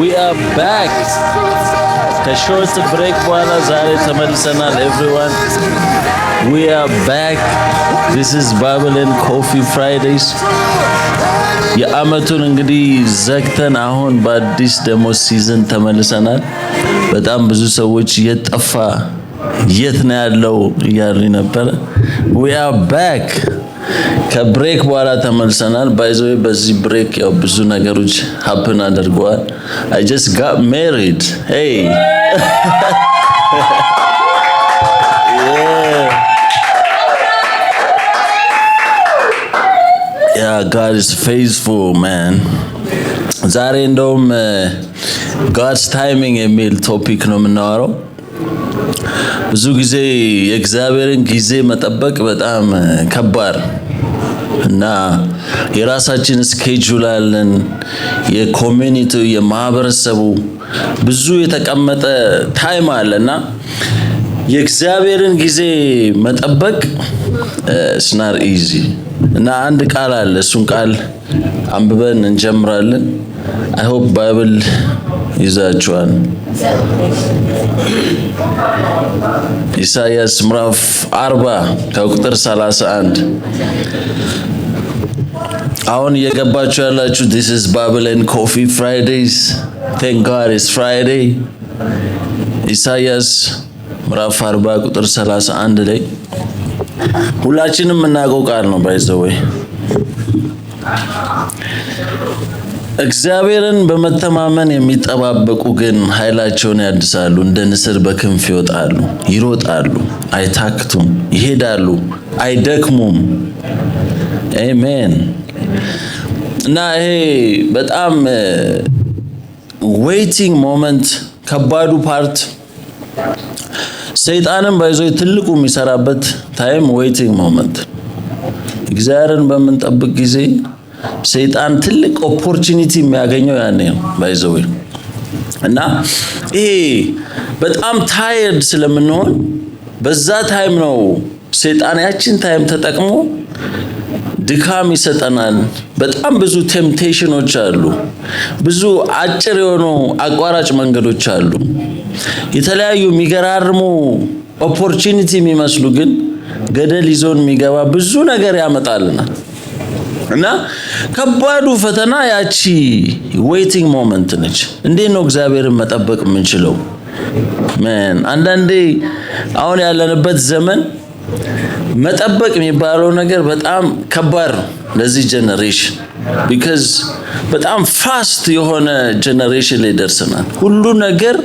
We are back. ከሾርት ብሬክ በኋላ ዛሬ ተመልሰናል everyone. We are back. This is Bible and Coffee Fridays. የአመቱን እንግዲህ ዘግተን አሁን በአዲስ ደሞ ሲዝን ተመልሰናል። በጣም ብዙ ሰዎች የጠፋ የት ነው ያለው እያሉ ነበር። We are back. ከብሬክ በኋላ ተመልሰናል። ባይዘው በዚህ ብሬክ ያው ብዙ ነገሮች happen አድርገዋል። I just got married. Hey. Yeah, God is faithful, man. ዛሬ እንደውም God's timing የሚል ቶፒክ ነው የምናወራው። ብዙ ጊዜ የእግዚአብሔርን ጊዜ መጠበቅ በጣም ከባድ እና የራሳችን ስኬጁል አለን። የኮሚኒቲው የማህበረሰቡ ብዙ የተቀመጠ ታይም አለና የእግዚአብሔርን ጊዜ መጠበቅ it's not easy። እና አንድ ቃል አለ፣ እሱን ቃል አንብበን እንጀምራለን። I hope Bible ይዛችኋል። ኢሳይያስ ምዕራፍ 40 ከቁጥር 31 አሁን እየገባችሁ ያላችሁ this is Bible and Coffee Fridays. Thank God it's Friday. ኢሳይያስ ምዕራፍ 40 ቁጥር 31 ላይ ሁላችንም የምናውቀው ቃል ነው። by the way እግዚአብሔርን በመተማመን የሚጠባበቁ ግን ኃይላቸውን ያድሳሉ፣ እንደ ንስር በክንፍ ይወጣሉ፣ ይሮጣሉ፣ አይታክቱም፣ ይሄዳሉ፣ አይደክሙም። አሜን። እና ይሄ በጣም ዌይቲንግ ሞመንት ከባዱ ፓርት ሰይጣንን ባይዞ ትልቁ የሚሰራበት ታይም ዌይቲንግ ሞመንት። እግዚአብሔርን በምንጠብቅ ጊዜ ሰይጣን ትልቅ ኦፖርቹኒቲ የሚያገኘው ያኔ ነው ባይዘው። እና ይሄ በጣም ታየርድ ስለምንሆን በዛ ታይም ነው ሰይጣን ያችን ታይም ተጠቅሞ ድካም ይሰጠናል። በጣም ብዙ ቴምፕቴሽኖች አሉ። ብዙ አጭር የሆኑ አቋራጭ መንገዶች አሉ። የተለያዩ የሚገራርሙ ኦፖርቹኒቲ የሚመስሉ ግን ገደል ይዞን የሚገባ ብዙ ነገር ያመጣልናል። እና ከባዱ ፈተና ያቺ ዌይቲንግ ሞመንት ነች። እንዴት ነው እግዚአብሔርን መጠበቅ የምንችለው? ማን አንዳንዴ አሁን ያለንበት ዘመን መጠበቅ የሚባለው ነገር በጣም ከባድ ነው ለዚህ ጀነሬሽን። because በጣም ፋስት የሆነ ጀነሬሽን ላይ ደርሰናል። ሁሉ ነገር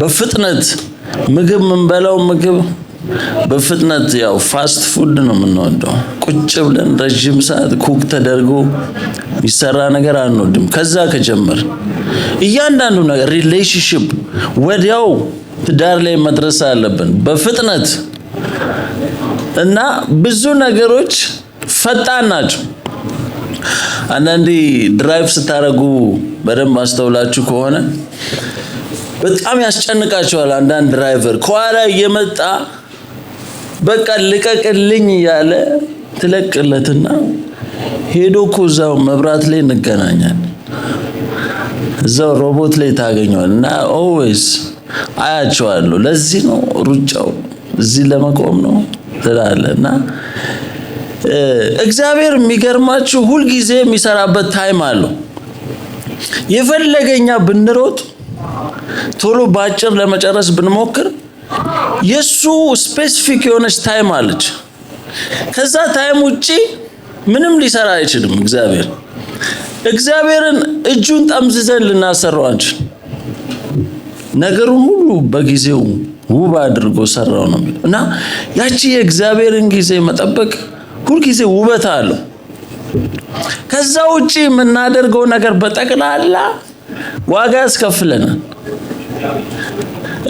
በፍጥነት ምግብ የምንበላው ምግብ በፍጥነት ያው ፋስት ፉድ ነው የምንወደው። ቁጭ ብለን ረጅም ሰዓት ኩክ ተደርጎ የሚሰራ ነገር አንወድም። ከዛ ከጀመር እያንዳንዱ ነገር ሪሌሽንሺፕ ወዲያው ትዳር ላይ መድረስ አለብን በፍጥነት። እና ብዙ ነገሮች ፈጣን ናቸው። አንዳንዴ ድራይቭ ስታረጉ በደንብ አስተውላችሁ ከሆነ በጣም ያስጨንቃቸዋል። አንዳንድ ድራይቨር ከኋላ እየመጣ በቃ ልቀቅልኝ እያለ ትለቅለትና ሄዶ እኮ እዛው መብራት ላይ እንገናኛለን፣ እዛው ሮቦት ላይ ታገኘዋል። እና ኦልዌይስ አያቸዋለሁ። ለዚህ ነው ሩጫው እዚህ ለመቆም ነው ትላለና እግዚአብሔር የሚገርማችሁ ሁልጊዜ የሚሰራበት ታይም አለው። የፈለገኛ ብንሮጥ ቶሎ ባጭር ለመጨረስ ብንሞክር የሱ ስፔሲፊክ የሆነች ታይም አለች። ከዛ ታይም ውጪ ምንም ሊሰራ አይችልም እግዚአብሔር። እግዚአብሔርን እጁን ጠምዝዘን ልናሰራው አንችል። ነገሩን ሁሉ በጊዜው ውብ አድርጎ ሰራው ነው የሚለው። እና ያቺ የእግዚአብሔርን ጊዜ መጠበቅ ሁልጊዜ ውበት አለው። ከዛ ውጪ የምናደርገው ነገር በጠቅላላ ዋጋ ያስከፍለናል።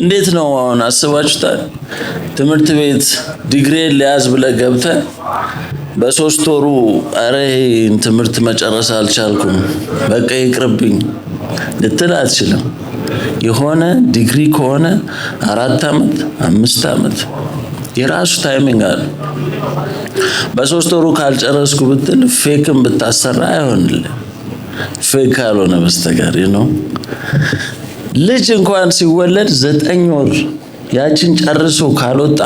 እንዴት ነው አሁን አስባችሁታል? ትምህርት ቤት ዲግሪ ሊያዝ ብለህ ገብተህ በሶስት ወሩ አረ ትምህርት መጨረስ አልቻልኩም በቃ ይቅርብኝ ልትል አትችልም። የሆነ ዲግሪ ከሆነ 4 አመት 5 አመት የራሱ ታይሚንግ አለ። በሶስት ወሩ ካልጨረስኩ ብትል ፌክም ብታሰራ አይሆንልህ። ፌክ ካልሆነ በስተቀር ልጅ እንኳን ሲወለድ 9 ወር ያችን ጨርሶ ካልወጣ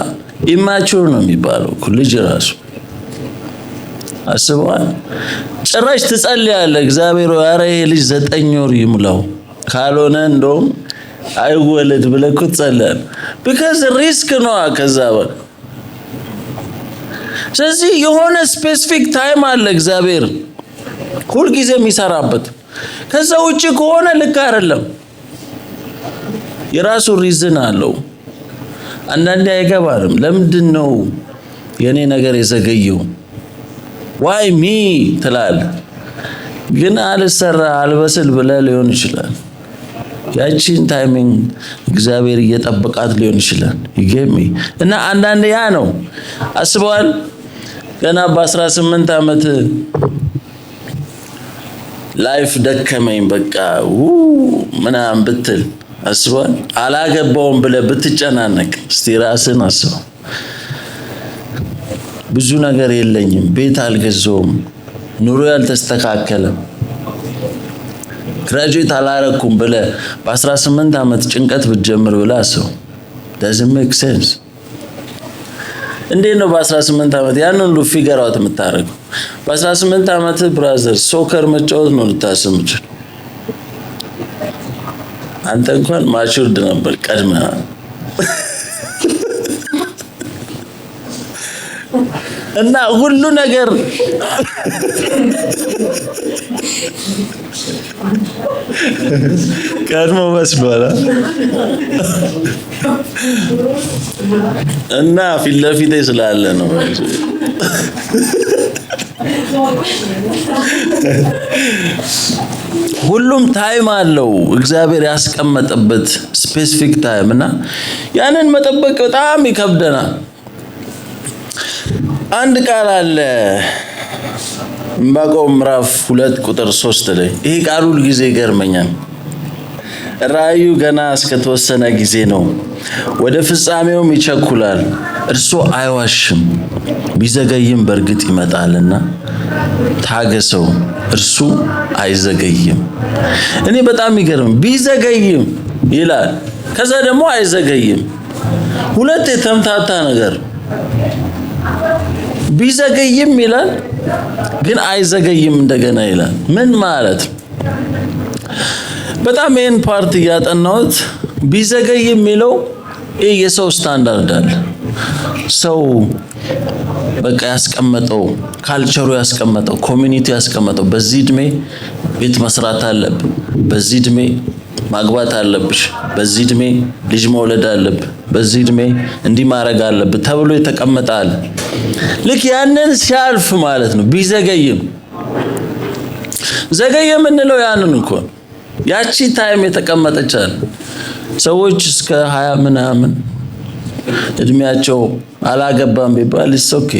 ኢማቹር ነው የሚባለው ልጅ ራሱ አስበዋል። ጭራሽ ትጸልያለህ እግዚአብሔር ኧረ ይሄ ልጅ 9 ወር ይሙላው ካልሆነ እንደውም አይወለድ ብለህ ትጸልያለህ። because ሪስክ ነው ከዛ ስለዚህ የሆነ ስፔሲፊክ ታይም አለ እግዚአብሔር ሁሉ ጊዜ የሚሰራበት። ከዛ ውጪ ከሆነ ልክ አይደለም። የራሱ ሪዝን አለው። አንዳንዴ አይገባንም። ለምንድነው የኔ ነገር የዘገየው? why me ትላለህ። ግን አልሰራ አልበስል ብለህ ሊሆን ይችላል። ያቺን ታይሚንግ እግዚአብሔር እየጠበቃት ሊሆን ይችላል። ይገርም እና አንዳንዴ ያ ነው አስበዋል። ገና በ18 ዓመት ላይፍ ደከመኝ በቃ ምናምን ብትል አስበዋል። አላገባውም ብለህ ብትጨናነቅ እስቲ ራስን አስበው። ብዙ ነገር የለኝም፣ ቤት አልገዛውም፣ ኑሮ ያልተስተካከለም፣ ግራጁዌት አላረኩም ብለህ በ18 ዓመት ጭንቀት ብትጀምር ብለህ አስበው። doesn't make sense። እንዴት ነው በ18 ዓመት ያን ሁሉ ፊገር አውት የምታረገው? በ18 ዓመት ብራዘር ሶከር መጫወት ነው ልታስብ። አንተ እንኳን ማቹርድ ነበር ቀድመ እና ሁሉ ነገር ቀድሞ መስሏል እና ፊት ለፊቴ ስላለ ነው። ሁሉም ታይም አለው እግዚአብሔር ያስቀመጠበት ስፔሲፊክ ታይም እና ያንን መጠበቅ በጣም ይከብደናል። አንድ ቃል አለ ዕንባቆም ምዕራፍ 2 ቁጥር 3 ላይ ይሄ ቃል ሁሉ ጊዜ ይገርመኛል። ራእዩ ገና እስከተወሰነ ጊዜ ነው፣ ወደ ፍጻሜውም ይቸኩላል። እርሱ አይዋሽም፣ ቢዘገይም በእርግጥ ይመጣልና ታገሰው፣ እርሱ አይዘገይም። እኔ በጣም ይገርም ቢዘገይም ይላል፣ ከዛ ደግሞ አይዘገይም። ሁለት የተምታታ ነገር። ቢዘገይም ይላል ግን አይዘገይም እንደገና ይላል። ምን ማለት? በጣም ይሄን ፓርት ያጠናሁት ቢዘገይም የሚለው ይሄ የሰው ስታንዳርድ አለ። ሰው በቃ ያስቀመጠው ካልቸሩ ያስቀመጠው ኮሚኒቲ ያስቀመጠው በዚህ እድሜ ቤት መስራት አለብህ፣ በዚህ እድሜ ማግባት አለብሽ፣ በዚህ እድሜ ልጅ መውለድ አለብህ፣ በዚህ እድሜ እንዲህ ማድረግ አለብህ ተብሎ የተቀመጣል። ልክ ያንን ሲያልፍ ማለት ነው ቢዘገይም። ዘገየ የምንለው ያንን እኮ ያቺ ታይም የተቀመጠቻል። ሰዎች እስከ 20 ምናምን እድሜያቸው አላገባም ቢባል ኦኬ።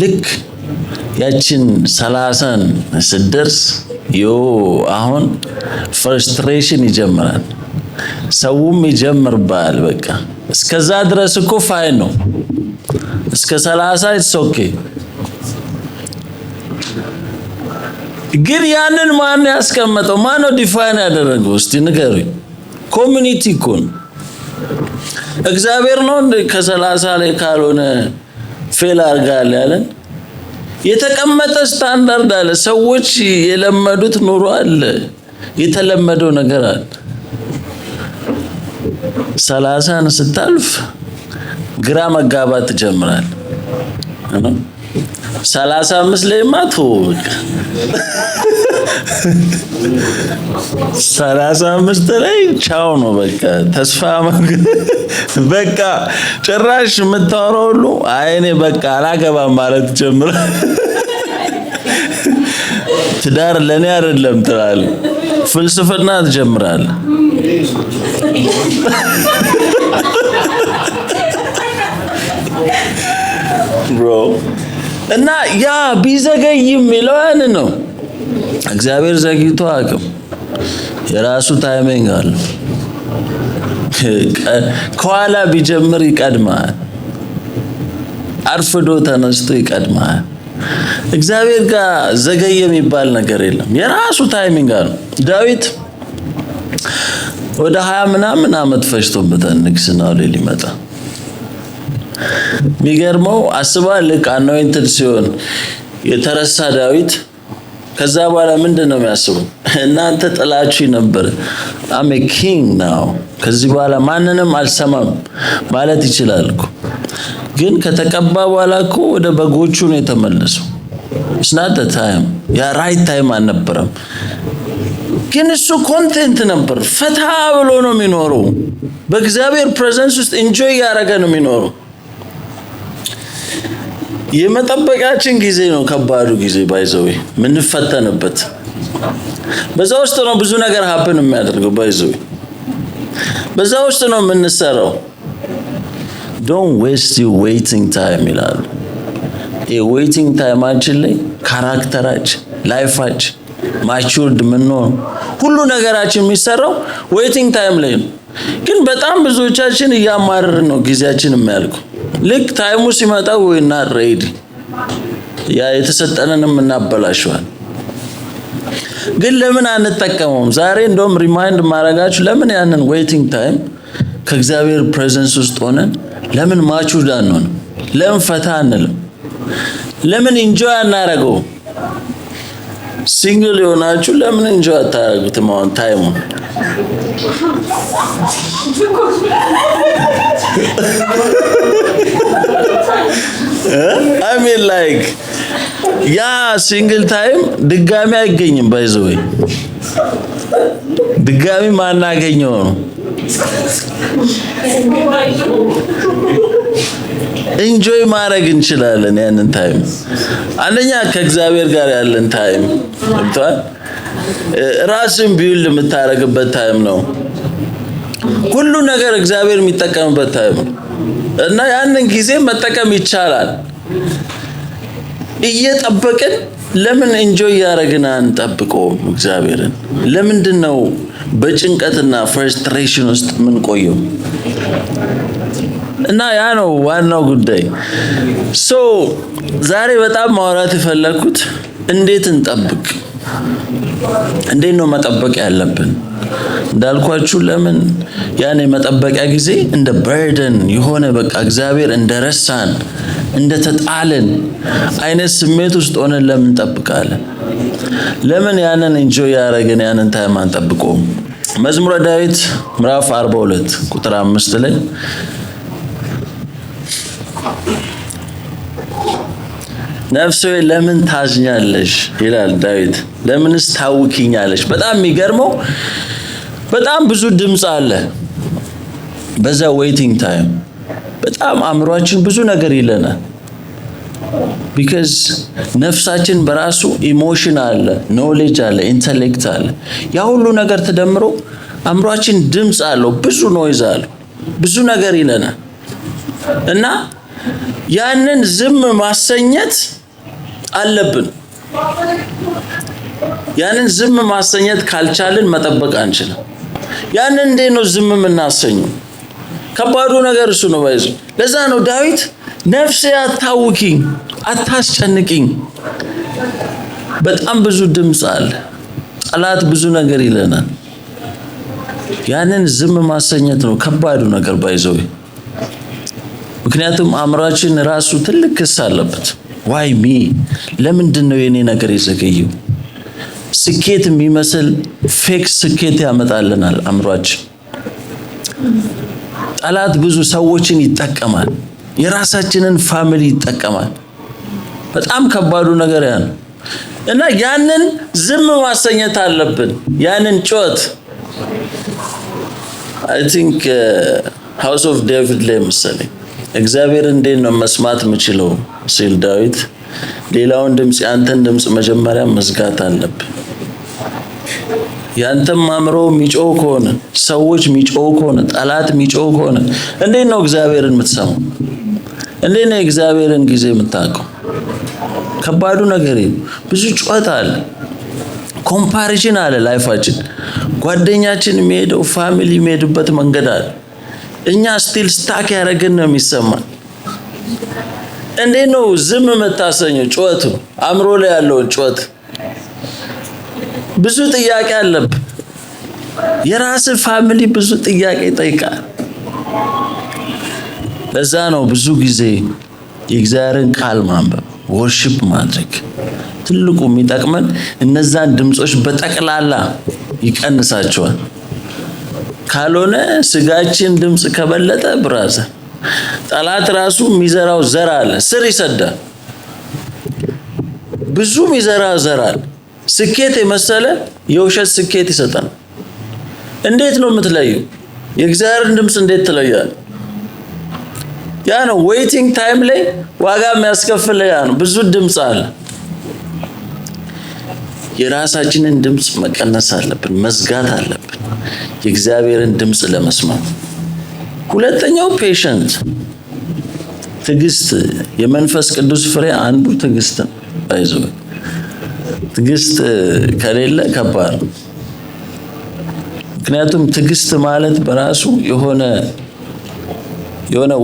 ልክ ያቺን 30 ስደርስ አሁን ፍርስትሬሽን ይጀምራል። ሰውም ይጀምርባል። በቃ እስከዛ ድረስ እኮ ፋይን ነው። እስከ 30 ኢትስ ኦኬ። ግን ያንን ማን ያስቀመጠው? ማን ነው ዲፋይን ያደረገው? እስቲ ንገሩኝ። ኮሚኒቲ እኮ ነው። እግዚአብሔር ነው እንደ ከ30 ላይ ካልሆነ ፌል አርጋል ያለን። የተቀመጠ ስታንዳርድ አለ። ሰዎች የለመዱት ኑሮ አለ፣ የተለመደው ነገር አለ። 30ን ስታልፍ ግራ መጋባት ትጀምራል። 35 ላይ ማቶ 35 ላይ ቻው ነው በቃ ተስፋ በቃ ጭራሽ የምታወራው ሁሉ አይኔ በቃ አላገባም ማለት ጀምራል። ትዳር ለኔ አይደለም ትላለህ፣ ፍልስፍና ትጀምራለህ። ብሮ እና ያ ቢዘገይም ይለዋል ነው። እግዚአብሔር ዘግይቶ አቅም የራሱ ታይሚንግ አለ። ከኋላ ቢጀምር ይቀድማል፣ አርፍዶ ተነስቶ ይቀድማል። እግዚአብሔር ጋር ዘገየ የሚባል ነገር የለም። የራሱ ታይሚንግ አለው። ዳዊት ወደ 20 ምናምን ዓመት ፈጅቶበታል ንግስናው ላይ ሊመጣ። የሚገርመው ልክ አኖይንትድ ሲሆን የተረሳ ዳዊት ከዛ በኋላ ምንድነው የሚያስበው? እናንተ ጥላችሁ ነበር፣ አሜ ኪንግ ናው፣ ከዚህ በኋላ ማንንም አልሰማም ማለት ይችላል እኮ። ግን ከተቀባ በኋላ እኮ ወደ በጎቹ ነው የተመለሰው። it's not the time፣ ያ ራይት ታይም አልነበረም። ግን እሱ ኮንቴንት ነበር፣ ፈታ ብሎ ነው የሚኖረው። በእግዚአብሔር ፕሬዘንስ ውስጥ ኢንጆይ ያደረገ ነው የሚኖረው። የመጠበቃችን ጊዜ ነው ከባዱ ጊዜ ባይዘው ምንፈተንበት። በዛ ውስጥ ነው ብዙ ነገር ሀፕን የሚያደርገው ባይዘው። በዛ ውስጥ ነው የምንሰራው። don't waste your waiting time ይላል። የዌቲንግ ታይማችን ላይ ካራክተራችን፣ ላይፋችን ማቹርድ ምንሆን ሁሉ ነገራችን የሚሰራው ዌቲንግ ታይም ላይ ነው። ግን በጣም ብዙዎቻችን እያማረርን ነው ጊዜያችን የሚያልቀው። ልክ ታይሙ ሲመጣ ወይና ሬዲ ያ የተሰጠነንም እናበላሽዋል። ግን ለምን አንጠቀመውም? ዛሬ እንደውም ሪማይንድ ማድረጋችሁ ለምን ያንን ዌቲንግ ታይም ከእግዚአብሔር ፕሬዘንስ ውስጥ ሆነን ለምን ማቹርድ አንሆን? ለምን ፈታ አንልም? ለምን ኢንጆይ አናረገው? ሲንግል የሆናችሁ ለምን ኢንጆይ አታረጉትም? አሁን ታይሙ I mean like ያ ሲንግል ታይም ድጋሚ አይገኝም። ባይዘው ድጋሚ ማናገኘው ነው። ኢንጆይ ማድረግ እንችላለን ያንን ታይም። አንደኛ ከእግዚአብሔር ጋር ያለን ታይም እንቷን ራስን ቢውል የምታረግበት ታይም ነው። ሁሉ ነገር እግዚአብሔር የሚጠቀምበት ታይም እና ያንን ጊዜ መጠቀም ይቻላል። እየጠበቅን ለምን ኢንጆይ ያረግና አንጠብቀውም እግዚአብሔርን? ለምንድነው በጭንቀትና ፍረስትሬሽን ውስጥ ምን ቆየው? እና ያ ነው ዋናው ጉዳይ። ዛሬ በጣም ማውራት የፈለኩት እንዴት እንጠብቅ፣ እንዴት ነው መጠበቅ ያለብን? እንዳልኳችሁ ለምን ያኔ መጠበቂያ ጊዜ እንደ በርደን የሆነ በቃ እግዚአብሔር እንደረሳን እንደተጣለን አይነት ስሜት ውስጥ ሆነን ለምን እንጠብቃለን? ለምን ያንን ኢንጆይ ያረጋን ያንን ታይም አንጠብቀውም? መዝሙረ ዳዊት ምዕራፍ 42 ቁጥር 5 ላይ ነፍሴ ለምን ታዝኛለሽ ይላል ዳዊት። ለምንስ ታውኪኛለሽ? በጣም የሚገርመው በጣም ብዙ ድምጽ አለ በዛ ዌቲንግ ታይም። በጣም አእምሯችን ብዙ ነገር ይለናል። ቢካዝ ነፍሳችን በራሱ ኢሞሽን አለ፣ ኖሌጅ አለ፣ ኢንተሌክት አለ። ያ ሁሉ ነገር ተደምሮ አእምሯችን ድምጽ አለው፣ ብዙ ኖይዝ አለው፣ ብዙ ነገር ይለናል። እና ያንን ዝም ማሰኘት አለብን። ያንን ዝም ማሰኘት ካልቻልን መጠበቅ አንችልም። ያንን እንዴት ነው ዝም የምናሰኘው? ከባዱ ነገር እሱ ነው ባይዙ። ለዛ ነው ዳዊት ነፍሴ አታውኪኝ፣ አታስጨንቂኝ። በጣም ብዙ ድምጽ አለ፣ ጠላት ብዙ ነገር ይለናል። ያንን ዝም ማሰኘት ነው ከባዱ ነገር ባይዘው። ምክንያቱም አእምሯችን ራሱ ትልቅ ክስ አለበት። ዋይ ሚ፣ ለምንድን ነው የኔ ነገር የዘገየው? ስኬት የሚመስል ፌክ ስኬት ያመጣልናል አእምሯችን። ጠላት ብዙ ሰዎችን ይጠቀማል፣ የራሳችንን ፋሚሊ ይጠቀማል። በጣም ከባዱ ነገር ያ ነው። እና ያንን ዝም ማሰኘት አለብን። ያንን ጮት I think House of David ላይ መሰለኝ እግዚአብሔር እንዴት ነው መስማት የምችለው ሲል ዳዊት ሌላውን ድምጽ ያንተን ድምጽ መጀመሪያ መዝጋት አለብን። ያንተም አእምሮ የሚጮህ ከሆነ፣ ሰዎች የሚጮህ ከሆነ፣ ጠላት የሚጮህ ከሆነ እንዴት ነው እግዚአብሔርን የምትሰማው? እንዴት ነው እግዚአብሔርን ጊዜ የምታውቀው? ከባዱ ነገር ብዙ ጩኸት አለ፣ ኮምፓሪዥን አለ። ላይፋችን ጓደኛችን የሚሄደው ፋሚሊ የሚሄድበት መንገድ አለ። እኛ ስቲል ስታክ ያደረግን ነው የሚሰማን። እንዴት ነው ዝም የምታሰኘው? ጩኸቱ አእምሮ ላይ ያለውን ጩኸት ብዙ ጥያቄ አለብህ። የራስ ፋሚሊ ብዙ ጥያቄ ይጠይቃል። ለዛ ነው ብዙ ጊዜ የእግዚአብሔርን ቃል ማንበብ፣ ወርሺፕ ማድረግ ትልቁ የሚጠቅመን እነዛን ድምጾች በጠቅላላ ይቀንሳቸዋል። ካልሆነ ስጋችን ድምጽ ከበለጠ ብራዘር ጠላት ራሱ የሚዘራው ዘር አለ፣ ስር ይሰዳል። ብዙ የሚዘራው ዘር አለ። ስኬት የመሰለ የውሸት ስኬት ይሰጣል። እንዴት ነው የምትለዩ? የእግዚአብሔርን ድምጽ እንዴት ትለያለህ? ያ ነው ዌይቲንግ ታይም ላይ ዋጋ የሚያስከፍል። ያ ነው ብዙ ድምጽ አለ። የራሳችንን ድምጽ መቀነስ አለብን፣ መዝጋት አለብን የእግዚአብሔርን ድምጽ ለመስማት። ሁለተኛው ፔሸንት፣ ትዕግስት። የመንፈስ ቅዱስ ፍሬ አንዱ ትዕግስት ነው። አይዞህ ትዕግስት ከሌለ ከባድ ነው። ምክንያቱም ትዕግስት ማለት በራሱ የሆነ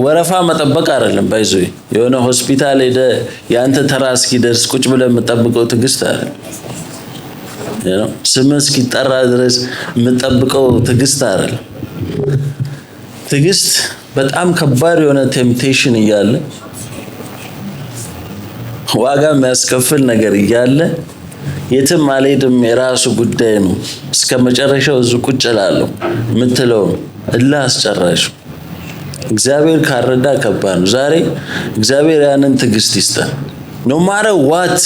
ወረፋ መጠበቅ አይደለም። ባይዞይ የሆነ ሆስፒታል ሄደ ያንተ ተራ እስኪደርስ ቁጭ ብለህ የምጠብቀው ትዕግስት አይደለም። ስምህ እስኪጠራ ድረስ የምጠብቀው ትዕግስት አይደለም። ትዕግስት በጣም ከባድ የሆነ ቴምፕቴሽን እያለ ዋጋ የሚያስከፍል ነገር እያለ የትም አልሄድም የራሱ ጉዳይ ነው እስከ መጨረሻው እዚሁ ቁጭ እላለሁ የምትለው እልህ አስጨራሽ እግዚአብሔር ካረዳ ከባድ ነው። ዛሬ እግዚአብሔር ያንን ትዕግስት ይስጠን። ኖ ማተር ዋት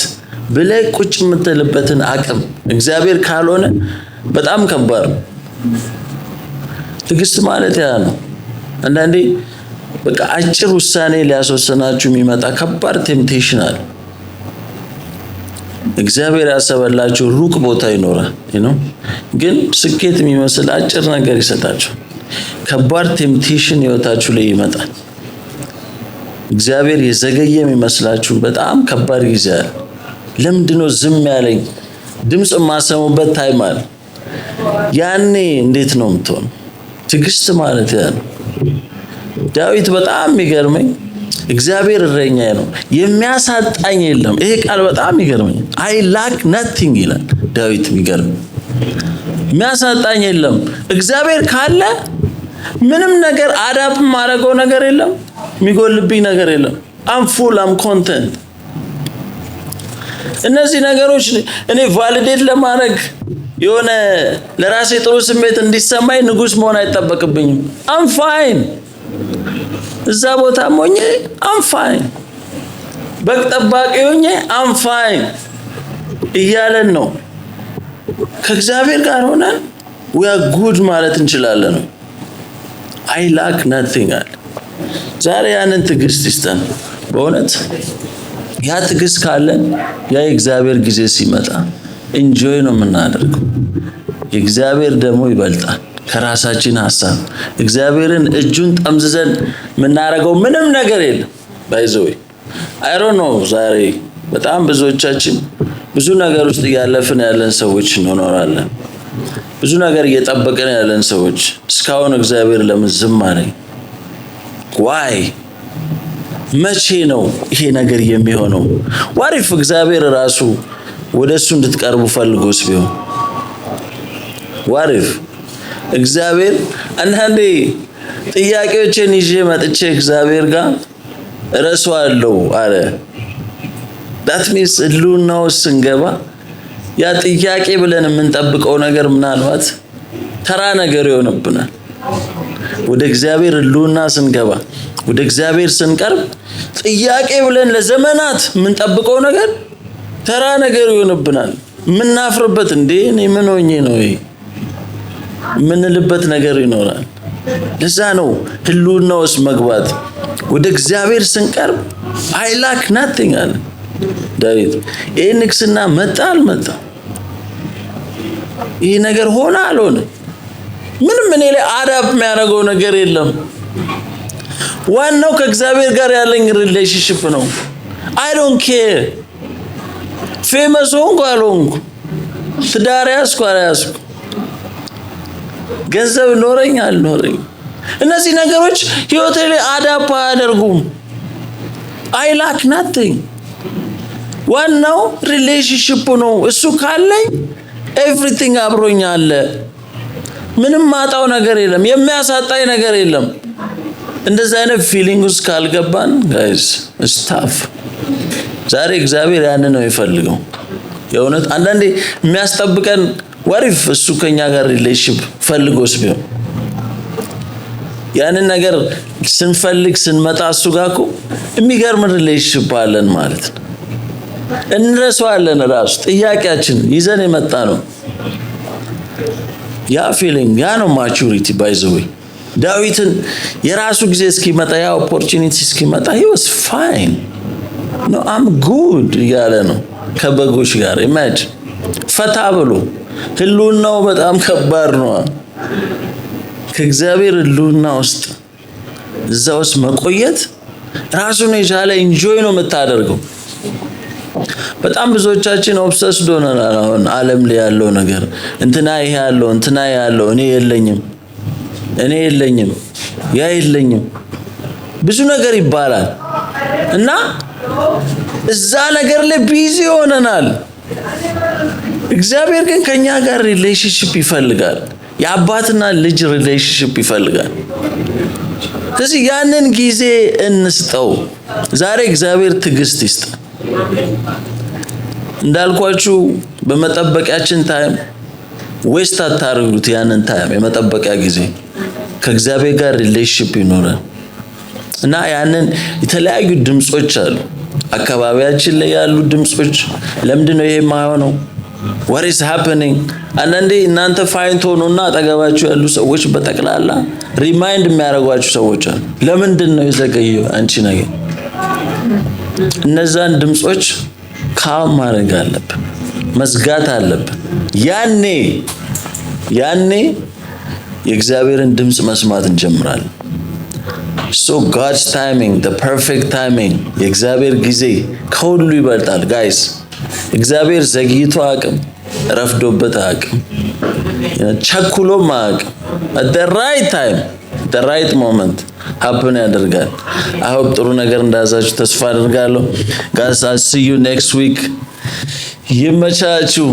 ብለህ ቁጭ የምትልበትን አቅም እግዚአብሔር ካልሆነ በጣም ከባድ ነው። ትዕግስት ማለት ያ ነው። አንዳንዴ በቃ አጭር ውሳኔ ሊያስወስናችሁ የሚመጣ ከባድ ቴምፕቴሽን አለ። እግዚአብሔር ያሰበላችሁ ሩቅ ቦታ ይኖራል ግን ስኬት የሚመስል አጭር ነገር ይሰጣችሁ። ከባድ ቴምፕቴሽን ህይወታችሁ ላይ ይመጣል። እግዚአብሔር የዘገየ የሚመስላችሁ በጣም ከባድ ጊዜ አለ። ለምንድነው ዝም ያለኝ? ድምጽ የማሰሙበት ታይም አለ። ያኔ እንዴት ነው የምትሆነው? ትዕግስት ማለት ያ ነው። ዳዊት በጣም የሚገርመኝ እግዚአብሔር እረኛዬ ነው የሚያሳጣኝ የለም። ይሄ ቃል በጣም ይገርመኝ። አይ ላክ ናቲንግ ይላል ዳዊት። የሚገርም የሚያሳጣኝ የለም። እግዚአብሔር ካለ ምንም ነገር አዳፕ ማረገው ነገር የለም፣ የሚጎልብኝ ነገር የለም። አም ፉል አም ኮንተንት። እነዚህ ነገሮች እኔ ቫሊዴት ለማድረግ የሆነ ለራሴ ጥሩ ስሜት እንዲሰማኝ ንጉስ መሆን አይጠበቅብኝም። አም ፋይን። እዛ ቦታ ሆኜ አም ፋይን፣ በግ ጠባቂ ሆኜ አም ፋይን እያለን ነው። ከእግዚአብሔር ጋር ሆነን we are good ማለት እንችላለን። አይ ላክ ናቲንግ አለ። ዛሬ ያንን ትዕግስት ይስጠን በእውነት። ያ ትዕግስት ካለን ያ የእግዚአብሔር ጊዜ ሲመጣ ኢንጆይ ነው የምናደርገው። የእግዚአብሔር ደግሞ ይበልጣል ከራሳችን ሐሳብ። እግዚአብሔርን እጁን ጠምዝዘን የምናረገው ምንም ነገር የለም። ባይዘይ አይ ዶንት ኖ ዛሬ በጣም ብዙዎቻችን ብዙ ነገር ውስጥ ያለፍን ያለን ሰዎች እንኖራለን። ብዙ ነገር እየጠበቅን ያለን ሰዎች እስካሁን እግዚአብሔር ለምን ዝም አለኝ? ዋይ መቼ ነው ይሄ ነገር የሚሆነው? ዋሪፍ እግዚአብሔር ራሱ ወደሱ እንድትቀርቡ ፈልጎስ ቢሆን ዋሪፍ እግዚአብሔር አንዳንዴ ጥያቄዎችን ይዤ መጥቼ እግዚአብሔር ጋር እረሳዋለሁ አለ። that means ህልውናው ስንገባ ያ ጥያቄ ብለን የምንጠብቀው ነገር ምናልባት ተራ ነገር ይሆንብናል። ወደ እግዚአብሔር ህልውና ስንገባ፣ ወደ እግዚአብሔር ስንቀርብ ጥያቄ ብለን ለዘመናት የምንጠብቀው ነገር ተራ ነገር ይሆንብናል። ምናፍርበት እንዴ እኔ ምን ሆኜ ነው ምንልበት ነገር ይኖራል። ለዛ ነው ህልውናውስ መግባት። ወደ እግዚአብሔር ስንቀርብ አይ ላክ ናቲንግ አለ ዳዊት። ይሄ ንግስና መጣ አልመጣ፣ ይሄ ነገር ሆነ አልሆነ፣ ምንም እኔ ላይ አዳፕ የሚያደርገው ነገር የለም። ዋናው ከእግዚአብሔር ጋር ያለኝ ሪሌሽንሺፕ ነው። አይ ዶንት ኬር ፌመስ ሆንኩ አልሆንኩ፣ ትዳር ያዝኩ አልያዝኩ፣ ገንዘብ ኖረኝ አልኖረኝ፣ እነዚህ ነገሮች ህይወቴ ላይ አዳፕ አያደርጉም። I lack nothing. ዋናው ሪሌሽንሺፕ ነው። እሱ ካለኝ ኤቭሪቲንግ አብሮኝ አለ። ምንም ማጣው ነገር የለም፣ የሚያሳጣኝ ነገር የለም። እንደዛ አይነት ፊሊንግ ውስጥ ካልገባን ጋይስ ስታፍ ዛሬ እግዚአብሔር ያንን ነው የሚፈልገው። የእውነት አንዳንዴ የሚያስጠብቀን ወሪፍ እሱ ከኛ ጋር ሪሌሽንሺፕ ፈልጎስ ቢሆን ያንን ነገር ስንፈልግ ስንመጣ እሱ ጋር እኮ የሚገርም ሪሌሽንሺፕ አለን ማለት ነው። እንረሳዋለን። ራሱ ጥያቄያችን ይዘን የመጣ ነው። ያ ፊሊንግ ያ ነው ማቹሪቲ ባይ ዘ ዌይ። ዳዊትን የራሱ ጊዜ እስኪመጣ ያ ኦፖርቹኒቲ እስኪመጣ he was fine. no I'm good ያለ ነው ከበጎች ጋር ኢማጂን ፈታ ብሎ። ህልውናው በጣም ከባድ ነው። ከእግዚአብሔር ህልውና ውስጥ እዛ ውስጥ መቆየት ራሱን የቻለ ኢንጆይ ነው የምታደርገው። በጣም ብዙዎቻችን ኦብሰስድ ሆነናል። አሁን ዓለም ላይ ያለው ነገር እንትና ይሄ ያለው እንትና ያለው እኔ የለኝም ያ የለኝም ብዙ ነገር ይባላል እና እዛ ነገር ላይ ቢዚ ሆነናል። እግዚአብሔር ግን ከኛ ጋር ሪሌሽንሺፕ ይፈልጋል። የአባትና ልጅ ሪሌሽንሺፕ ይፈልጋል። ስለዚህ ያንን ጊዜ እንስጠው። ዛሬ እግዚአብሔር ትዕግስት ይስጥ። እንዳልኳችሁ በመጠበቂያችን ታይም ዌስት አታርጉት። ያንን ታይም የመጠበቂያ ጊዜ ከእግዚአብሔር ጋር ሪሌሽንሺፕ ይኖራል እና ያንን የተለያዩ ድምጾች አሉ አካባቢያችን ላይ ያሉ ድምጾች። ለምንድን ነው ይሄ የማይሆነው? what is happening? አንዳንዴ እናንተ ፋይንት ሆኖና አጠገባችሁ ያሉ ሰዎች በጠቅላላ ሪማይንድ የሚያደርጓችሁ ሰዎች አሉ። ለምንድን ነው የዘገየው አንቺ ነገር? እነዛን ድምጾች ካም ማድረግ አለብን፣ መዝጋት አለብን። ያኔ የእግዚአብሔርን ድምጽ መስማት እንጀምራለን። so God's timing, the perfect timing, የእግዚአብሔር ጊዜ ከሁሉ ይበልጣል ጋይስ። እግዚአብሔር ዘግይቶ አቅም ረፍዶበት አቅም ቸኩሎም አቅም at the right time, the right moment happen ያደርጋል። I hope ጥሩ ነገር እንዳዛችሁ ተስፋ አደርጋለሁ። guys, I'll see you next week. ይመቻችሁ።